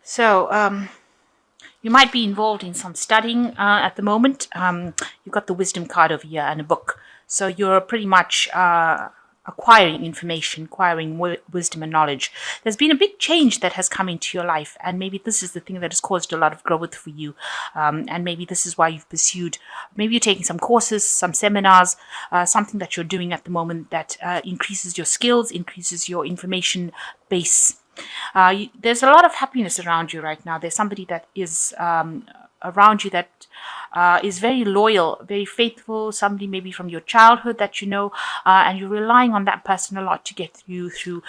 So you might be involved in some studying at the moment. You've got the wisdom card over here and a book. So you're pretty much acquiring information, acquiring wisdom and knowledge. There's been a big change that has come into your life, and maybe this is the thing that has caused a lot of growth for you. And maybe this is why you've pursued, maybe you're taking some courses, some seminars, something that you're doing at the moment that increases your skills, increases your information base. There's a lot of happiness around you right now. There's somebody that is around you that is very loyal, very faithful, somebody maybe from your childhood that you know, and you're relying on that person a lot to get you through,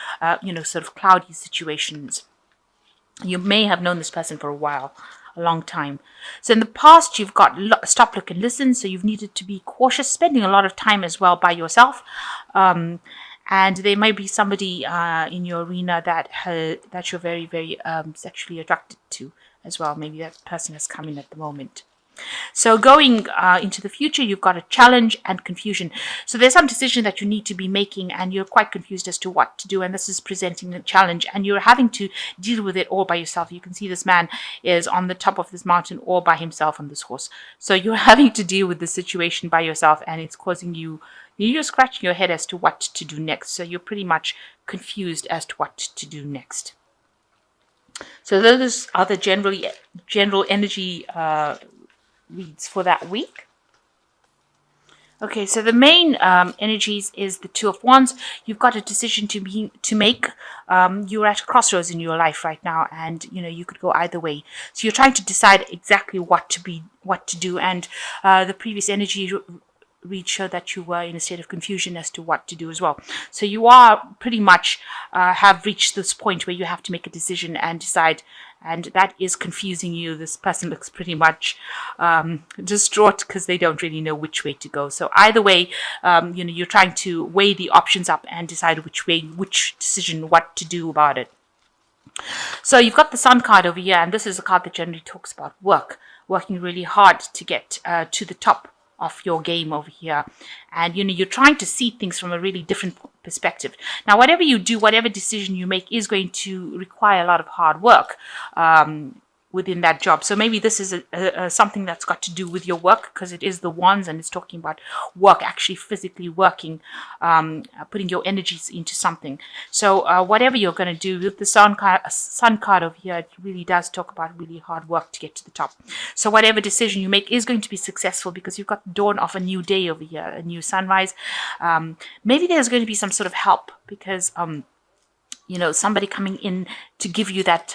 sort of cloudy situations. You may have known this person for a while, a long time. So in the past, you've got stop, look, and listen. So you've needed to be cautious, spending a lot of time as well by yourself. And there may be somebody in your arena that you're very, very sexually attracted to as well. Maybe that person has come in at the moment. So going into the future, you've got a challenge and confusion. So there's some decision that you need to be making, and you're quite confused as to what to do. And this is presenting a challenge, and you're having to deal with it all by yourself. You can see this man is on the top of this mountain all by himself on this horse. So you're having to deal with the situation by yourself, and it's causing you're scratching your head as to what to do next. So you're pretty much confused as to what to do next. So those are the general energy reads for that week. Okay, so the main energies is the Two of Wands. You've got a decision to make. You're at a crossroads in your life right now, and you could go either way. So you're trying to decide exactly what to do. And the previous energy read show that you were in a state of confusion as to what to do as well. So you are pretty much have reached this point where you have to make a decision and decide, and that is confusing you. This person looks pretty much distraught because they don't really know which way to go. So either way, you're trying to weigh the options up and decide which decision, what to do about it. So you've got the Sun card over here, and this is a card that generally talks about working really hard to get to the top of your game over here. And you're trying to see things from a really different perspective. Now, whatever you do, whatever decision you make is going to require a lot of hard work within that job. So maybe this is something that's got to do with your work, because it is the Wands and it's talking about work, actually physically working, putting your energies into something. So whatever you're going to do with the Sun card over here, it really does talk about really hard work to get to the top. So whatever decision you make is going to be successful, because you've got the dawn of a new day over here, a new sunrise. Maybe there's going to be some sort of help, because somebody coming in to give you that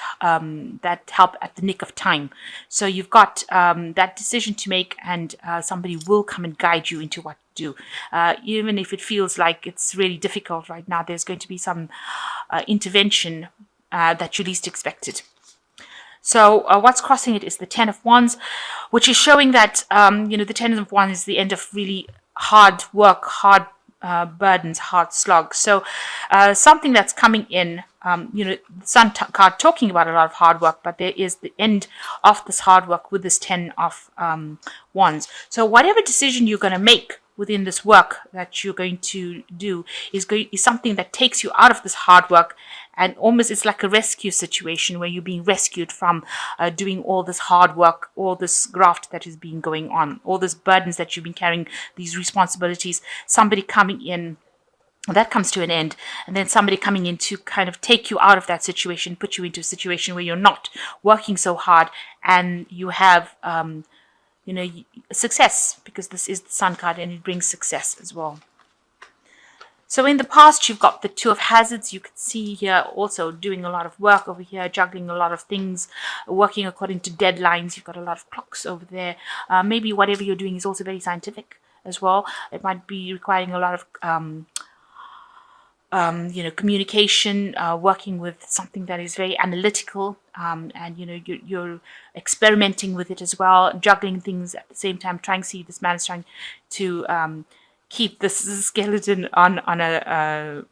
help at the nick of time. So you've got that decision to make, and somebody will come and guide you into what to do. Even if it feels like it's really difficult right now, there's going to be some intervention that you least expected. So what's crossing it is the Ten of Wands, which is showing that, the Ten of Wands is the end of really hard work, hard burdens, hard slogs. So something that's coming in, the Sun card talking about a lot of hard work, but there is the end of this hard work with this Ten of Wands. So whatever decision you're going to make within this work that you're going to do is something that takes you out of this hard work, and almost it's like a rescue situation where you're being rescued from doing all this hard work, all this graft that has been going on, all these burdens that you've been carrying, these responsibilities, somebody coming in, that comes to an end, and then somebody coming in to kind of take you out of that situation, put you into a situation where you're not working so hard, and you have success, because this is the Sun card and it brings success as well. So in the past, you've got the Two of Hazards. You can see here also doing a lot of work over here, juggling a lot of things, working according to deadlines. You've got a lot of clocks over there. Maybe whatever you're doing is also very scientific as well. It might be requiring a lot of communication, working with something that is very analytical, and you're experimenting with it as well, juggling things at the same time. Trying to see, this man is trying to keep this skeleton on a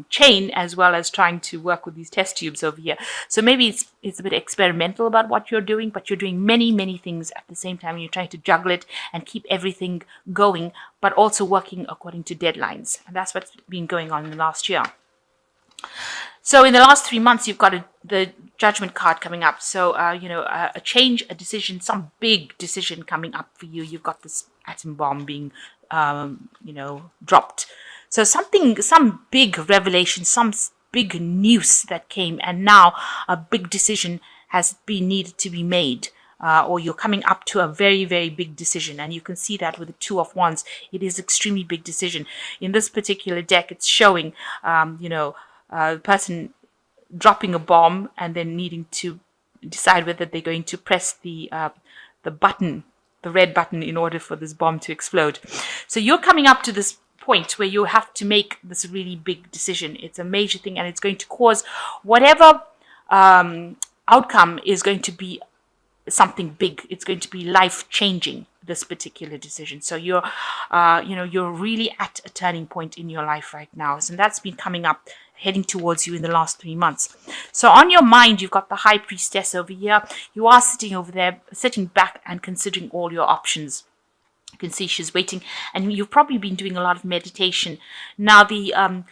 chain, as well as trying to work with these test tubes over here. So maybe it's a bit experimental about what you're doing, but you're doing many things at the same time. You're trying to juggle it and keep everything going, but also working according to deadlines. And that's what's been going on in the last year. So in the last 3 months, you've got the Judgment card coming up. So, a change, a decision, some big decision coming up for you. You've got this atom bomb being, dropped. So some big revelation, some big news that came, and now a big decision has been needed to be made. Or you're coming up to a very, very big decision. And you can see that with the Two of Wands. It is extremely big decision. In this particular deck, it's showing, the person dropping a bomb and then needing to decide whether they're going to press the button, the red button, in order for this bomb to explode. So you're coming up to this point where you have to make this really big decision. It's a major thing, and it's going to cause whatever outcome is going to be something big. It's going to be life changing, this particular decision. So you're really at a turning point in your life right now. And that's been coming up, heading towards you in the last 3 months. So on your mind, you've got the High Priestess over here. You are sitting over there, sitting back and considering all your options. You can see she's waiting, and you've probably been doing a lot of meditation. Now, the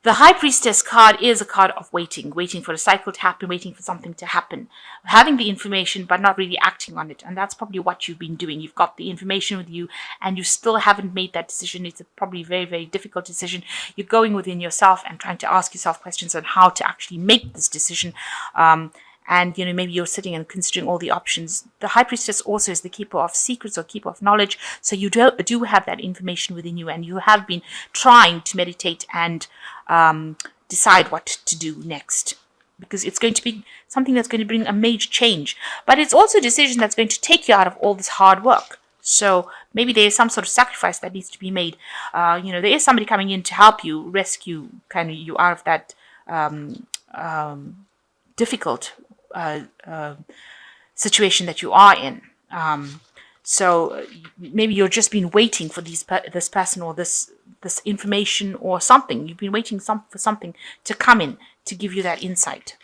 High Priestess card is a card of waiting for a cycle to happen, waiting for something to happen, having the information but not really acting on it. And that's probably what you've been doing. You've got the information with you and you still haven't made that decision. It's a probably very, very difficult decision. You're going within yourself and trying to ask yourself questions on how to actually make this decision. And, maybe you're sitting and considering all the options. The High Priestess also is the keeper of secrets or keeper of knowledge. So you do have that information within you, and you have been trying to meditate and decide what to do next. Because it's going to be something that's going to bring a major change. But it's also a decision that's going to take you out of all this hard work. So maybe there is some sort of sacrifice that needs to be made. There is somebody coming in to help you, rescue kind of you out of that difficult situation that you are in. So maybe you've just been waiting for this person or this information or something. You've been waiting for something to come in to give you that insight.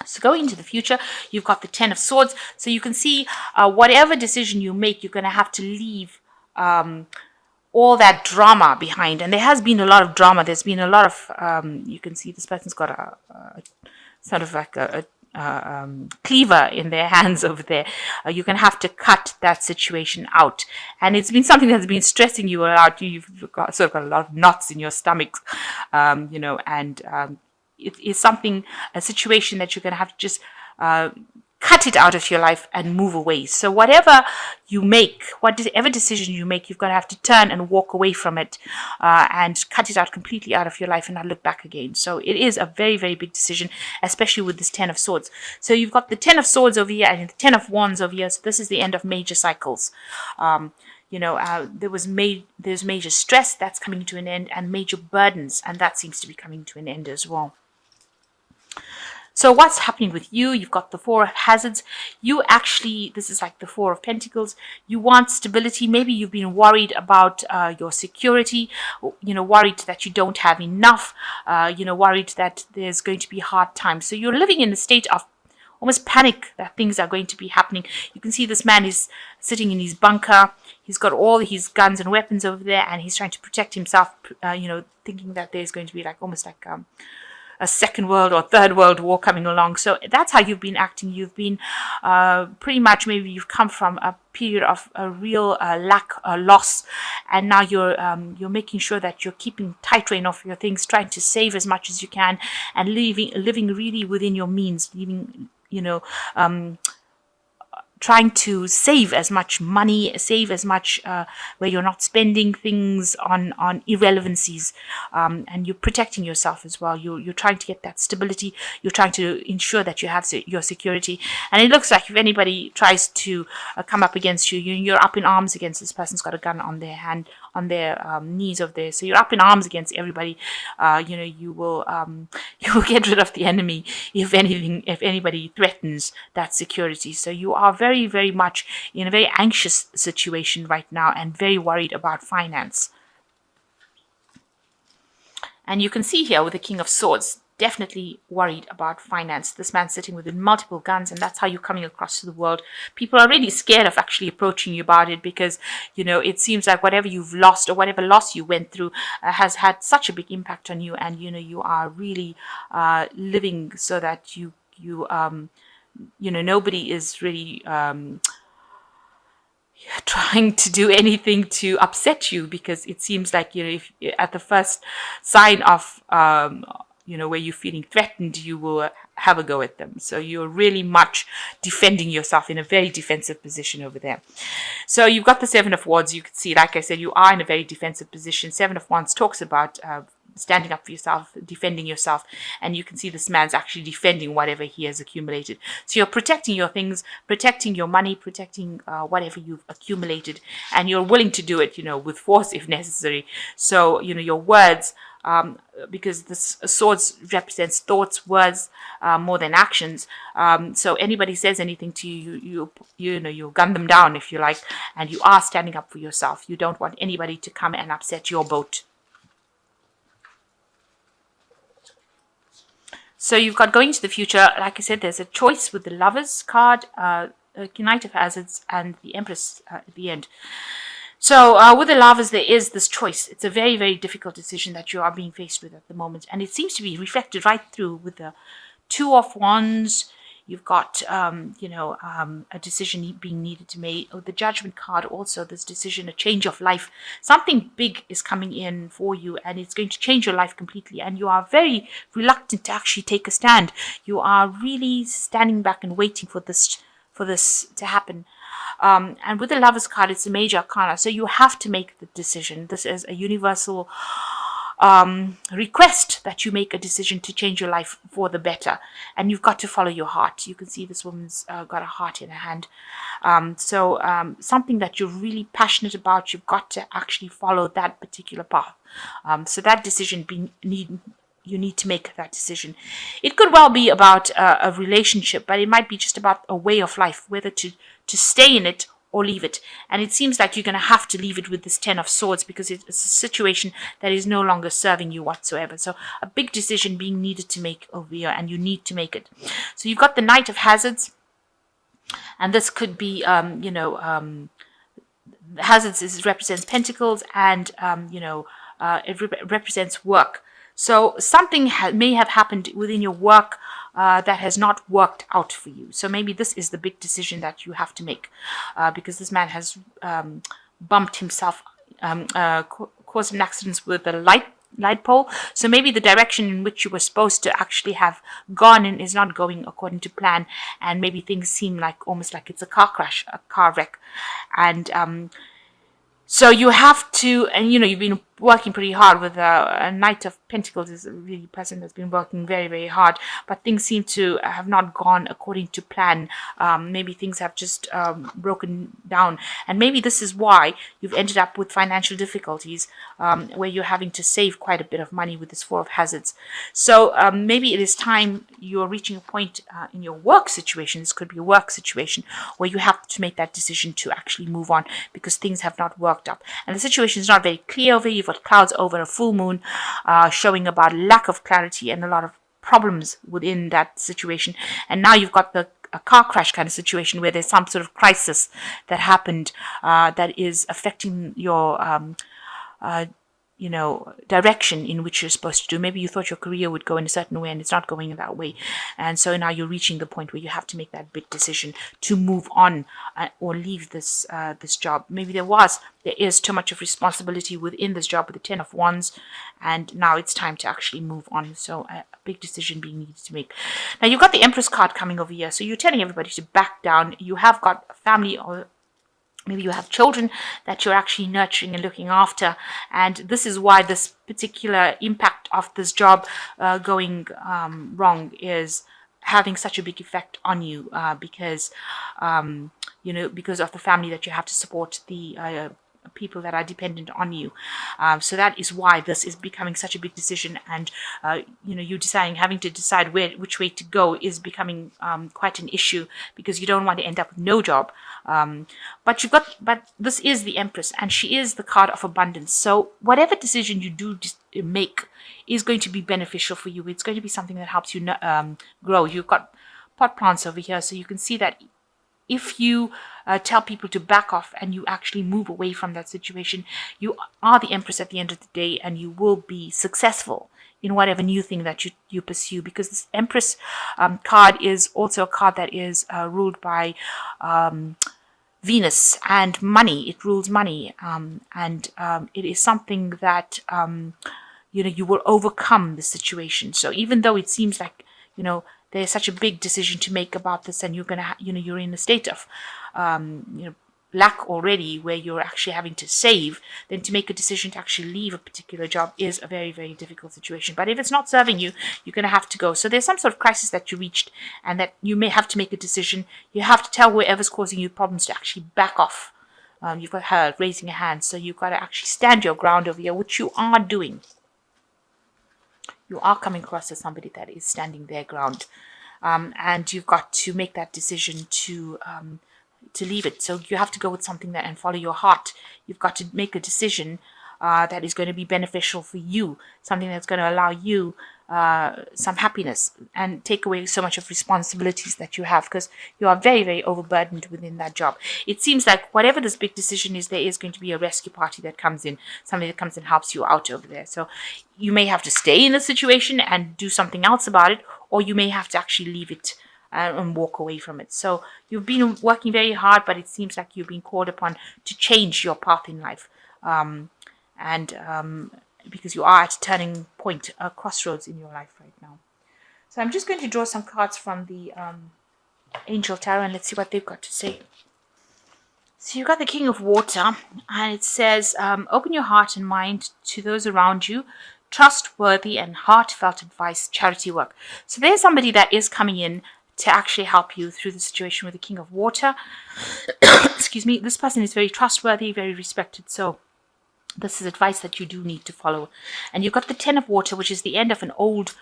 So going into the future, you've got the Ten of Swords. So you can see whatever decision you make, you're going to have to leave all that drama behind. And there has been a lot of drama. There's been a lot of, you can see this person's got a sort of like a cleaver in their hands over there. You're going to have to cut that situation out. And it's been something that's been stressing you out. You've got a lot of knots in your stomach, it is a situation that you're going to have to just cut it out of your life and move away. So whatever decision you make, you've got to have to turn and walk away from it and cut it out completely out of your life and not look back again. So it is a very, very big decision, especially with this Ten of Swords. So you've got the Ten of Swords over here and the Ten of Wands over here. So this is the end of major cycles. There's major stress that's coming to an end, and major burdens, and that seems to be coming to an end as well. So what's happening with you? You've got the Four of Hazards. This is like the Four of Pentacles. You want stability. Maybe you've been worried about your security, worried that you don't have enough, worried that there's going to be hard times. So you're living in a state of almost panic that things are going to be happening. You can see this man is sitting in his bunker. He's got all his guns and weapons over there, and he's trying to protect himself, thinking that there's going to be almost like a second world or third world war coming along. So that's how you've been acting. You've been pretty much, maybe you've come from a period of a real lack, loss, and now you're making sure that you're keeping tight rein of your things, trying to save as much as you can, and living really within your means, trying to save as much money, save as much where you're not spending things on irrelevancies, and you're protecting yourself as well. You're trying to get that stability. You're trying to ensure that you have your security. And it looks like if anybody tries to come up against you, you're up in arms against this person's got a gun on their hand, on their knees over there. So you're up in arms against everybody. You will get rid of the enemy if anybody threatens that security. So you are very, very much in a very anxious situation right now and very worried about finance. And you can see here with the King of Swords, definitely worried about finance. This man's sitting with multiple guns, and that's how you're coming across to the world. People are really scared of actually approaching you about it, because it seems like whatever you've lost or whatever loss you went through has had such a big impact on you, and you are really living so that nobody is really trying to do anything to upset you, because it seems like if at the first sign of where you're feeling threatened, you will have a go at them. So you're really much defending yourself, in a very defensive position over there. So you've got the Seven of Wands. You can see, like I said, you are in a very defensive position. Seven of Wands talks about standing up for yourself, defending yourself, and you can see this man's actually defending whatever he has accumulated. So you're protecting your things, protecting your money, protecting whatever you've accumulated, and you're willing to do it, with force if necessary. So your words, because this swords represents thoughts, words, more than actions. So anybody says anything to you, you gun them down, if you like, and you are standing up for yourself. You don't want anybody to come and upset your boat. So you've got going to the future. Like I said, there's a choice with the Lovers card, Knight of Hazards, and the Empress at the end. So with the Lovers, there is this choice. It's a very, very difficult decision that you are being faced with at the moment. And it seems to be reflected right through with the Two of Wands. You've got, a decision being needed to make. Oh, the Judgment card also, this decision, a change of life. Something big is coming in for you, and it's going to change your life completely. And you are very reluctant to actually take a stand. You are really standing back and waiting for this to happen. And with the Lovers card, it's a major arcana. So you have to make the decision. This is a universal request that you make a decision to change your life for the better, and you've got to follow your heart. You can see this woman's got a heart in her hand. So something that you're really passionate about, you've got to actually follow that particular path. So that decision you need to make that decision. It could well be about a relationship, but it might be just about a way of life, whether to stay in it or leave it. And it seems like you're going to have to leave it with this Ten of Swords, because it's a situation that is no longer serving you whatsoever. So a big decision being needed to make over here, and you need to make it. So you've got the Knight of Hazards, and this could be, Hazards represents pentacles, and, it represents work. So something may have happened within your work that has not worked out for you. So maybe this is the big decision that you have to make, because this man has bumped himself, caused an accident with a light pole. So maybe the direction in which you were supposed to actually have gone in is not going according to plan, and maybe things seem like almost like it's a car crash, a car wreck. And so you have to, and you've been working pretty hard with a Knight of Pentacles is a really person that's been working very, very hard, but things seem to have not gone according to plan. Maybe things have just broken down, and maybe this is why you've ended up with financial difficulties, where you're having to save quite a bit of money with this Four of Hazards. So maybe it is time you're reaching a point in your work situation. This could be a work situation where you have to make that decision to actually move on, because things have not worked out, and the situation is not very clear over. You've got clouds over a full moon, showing about lack of clarity and a lot of problems within that situation. And now you've got a car crash kind of situation where there's some sort of crisis that happened that is affecting your direction in which you're supposed to do. Maybe you thought your career would go in a certain way, and it's not going in that way. And so now you're reaching the point where you have to make that big decision to move on or leave this job. Maybe there is too much of responsibility within this job with the Ten of Wands, and now it's time to actually move on. So a big decision being needed to make. Now you've got the Empress card coming over here. So you're telling everybody to back down. You have got a family, or maybe you have children that you're actually nurturing and looking after. And this is why this particular impact of this job going wrong is having such a big effect on you, because of the family that you have to support, the people that are dependent on you. So that is why this is becoming such a big decision, and you having to decide which way to go is becoming quite an issue, because you don't want to end up with no job. But this is the Empress, and she is the card of abundance. So whatever decision you do make is going to be beneficial for you. It's going to be something that helps you grow. You've got pot plants over here, so you can see that if you tell people to back off and you actually move away from that situation, you are the Empress at the end of the day, and you will be successful in whatever new thing that you pursue, because this Empress card is also a card that is ruled by Venus and money. It rules money, and it is something that you will overcome the situation. So even though it seems like there's such a big decision to make about this, and you're gonna you're in a state of lack already, where you're actually having to save, then to make a decision to actually leave a particular job is a very, very difficult situation. But if it's not serving you, you're going to have to go. So there's some sort of crisis that you reached, and that you may have to make a decision. You have to tell whoever's causing you problems to actually back off. You've got her raising a hand, so you've got to actually stand your ground over here, which you are doing. You are coming across as somebody that is standing their ground, and you've got to make that decision to leave it. So you have to go with something and follow your heart. You've got to make a decision that is going to be beneficial for you, something that's going to allow you some happiness and take away so much of responsibilities that you have, because you are very, very overburdened within that job. It seems like whatever this big decision is, there is going to be a rescue party that comes in, somebody that comes and helps you out over there. So you may have to stay in the situation and do something else about it, or you may have to actually leave it and walk away from it. So you've been working very hard, but it seems like you've been called upon to change your path in life. Because you are at a turning point, a crossroads in your life right now. So I'm just going to draw some cards from the Angel Tarot, and let's see what they've got to say. So you've got the King of Water, and it says, open your heart and mind to those around you. Trustworthy and heartfelt advice, charity work. So there's somebody that is coming in to actually help you through the situation with the King of Water. Excuse me. This person is very trustworthy, very respected. So this is advice that you do need to follow. And you've got the Ten of Water, which is the end of an old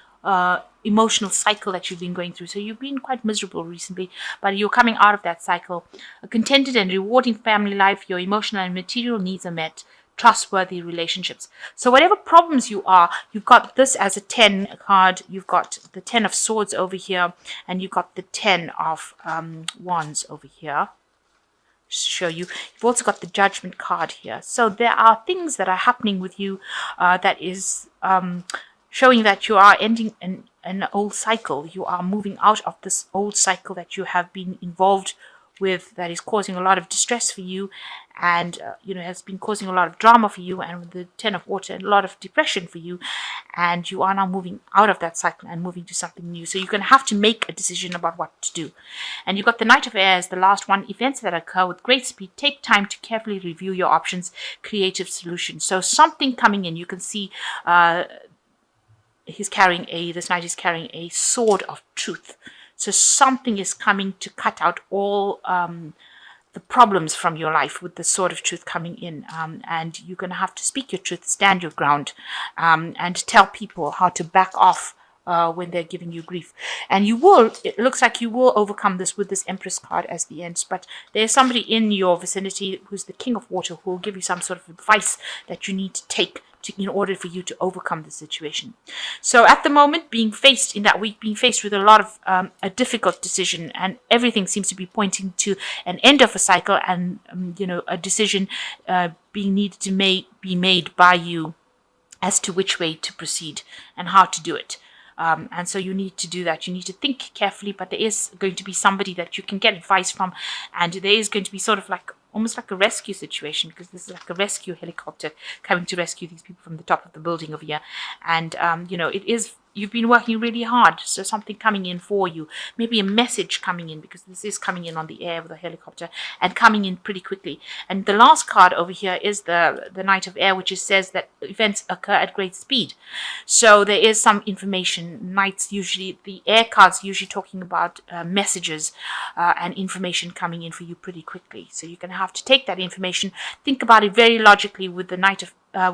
emotional cycle that you've been going through. So you've been quite miserable recently, but you're coming out of that cycle. A contented and rewarding family life. Your emotional and material needs are met. Trustworthy relationships. So whatever problems you are, you've got this as a 10 card. You've got the 10 of Swords over here, and you've got the 10 of Wands over here. Just to show you. You've also got the Judgment card here. So there are things that are happening with you that is showing that you are ending an old cycle. You are moving out of this old cycle that you have been involved with, that is causing a lot of distress for you, and has been causing a lot of drama for you, and with the Ten of Water, a lot of depression for you, and you are now moving out of that cycle and moving to something new. So you're going to have to make a decision about what to do. And you've got the Knight of Air as the last one. Events that occur with great speed. Take time to carefully review your options. Creative solutions. So something coming in. You can see this knight is carrying a sword of truth. So something is coming to cut out all the problems from your life, with the sword of truth coming in. And you're going to have to speak your truth, stand your ground, and tell people how to back off when they're giving you grief. And it looks like you will overcome this with this Empress card as the end. But there's somebody in your vicinity who's the King of Water, who will give you some sort of advice that you need to take in order for you to overcome the situation. So at the moment, being faced with a lot of a difficult decision, and everything seems to be pointing to an end of a cycle, and a decision being needed to be made by you as to which way to proceed and how to do it. And so you need to do that. You need to think carefully, but there is going to be somebody that you can get advice from, and there is going to be sort of almost like a rescue situation, because this is like a rescue helicopter coming to rescue these people from the top of the building over here. And it is you've been working really hard, so something coming in for you, maybe a message coming in, because this is coming in on the air with a helicopter and coming in pretty quickly. And the last card over here is the Knight of Air, which says that events occur at great speed. So there is some information. Knights usually, the air cards usually talking about messages and information coming in for you pretty quickly. So you're going to have to take that information, think about it very logically with the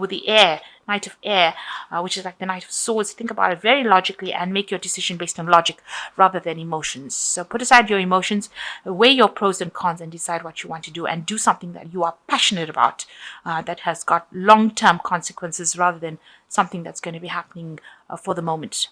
with the air, Knight of Air, which is like the Knight of Swords. Think about it very logically and make your decision based on logic rather than emotions. So put aside your emotions, weigh your pros and cons, and decide what you want to do, and do something that you are passionate about, that has got long-term consequences rather than something that's going to be happening for the moment.